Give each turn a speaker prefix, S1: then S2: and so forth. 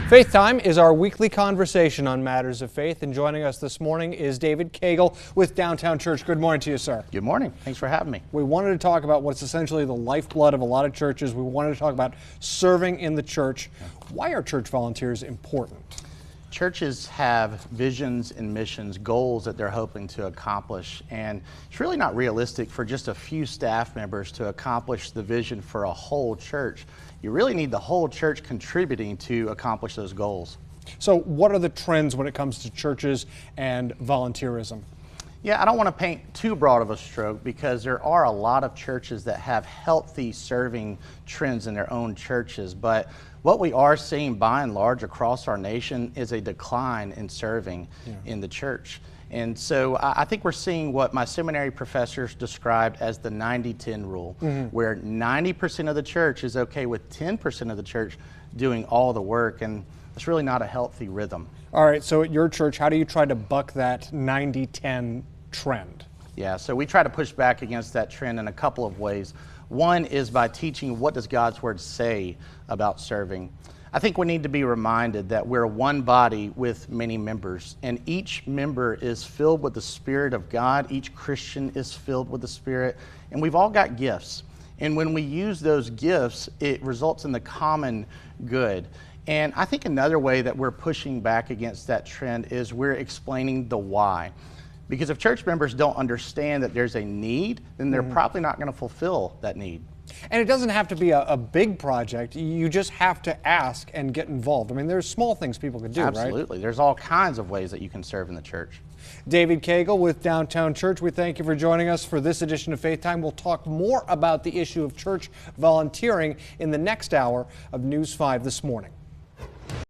S1: Faith Time is our weekly conversation on matters of faith, and joining us this morning is David Cagle with Downtown Church. Good morning to you, sir.
S2: Good morning. Thanks for having me.
S1: We wanted to talk about what's essentially the lifeblood of a lot of churches. We wanted to talk about serving in the church. Why are church volunteers important?
S2: Churches have visions and missions, goals that they're hoping to accomplish, and it's really not realistic for just a few staff members to accomplish the vision for a whole church. You really need the whole church contributing to accomplish those goals.
S1: So what are the trends when it comes to churches and volunteerism?
S2: Yeah, I don't want to paint too broad of a stroke because there are a lot of churches that have healthy serving trends in their own churches, but what we are seeing by and large across our nation is a decline in serving in the church. And so I think we're seeing what my seminary professors described as the 90-10 rule, where 90% of the church is okay with 10% of the church doing all the work, and it's really not a healthy rhythm.
S1: All right, so at your church, how do you try to buck that 90-10 trend?
S2: Yeah, so we try to push back against that trend in a couple of ways. One is by teaching what does God's Word say about serving. I think we need to be reminded that we're one body with many members, and each member is filled with the Spirit of God. Each Christian is filled with the Spirit, and we've all got gifts. And when we use those gifts, it results in the common good. And I think another way that we're pushing back against that trend is we're explaining the why. Because if church members don't understand that there's a need, then they're probably not going to fulfill that need.
S1: And it doesn't have to be a big project. You just have to ask and get involved. I mean, there's small things people can do, right?
S2: Absolutely. There's all kinds of ways that you can serve in the church.
S1: David Cagle with Downtown Church, we thank you for joining us for this edition of Faith Time. We'll talk more about the issue of church volunteering in the next hour of News 5 this morning.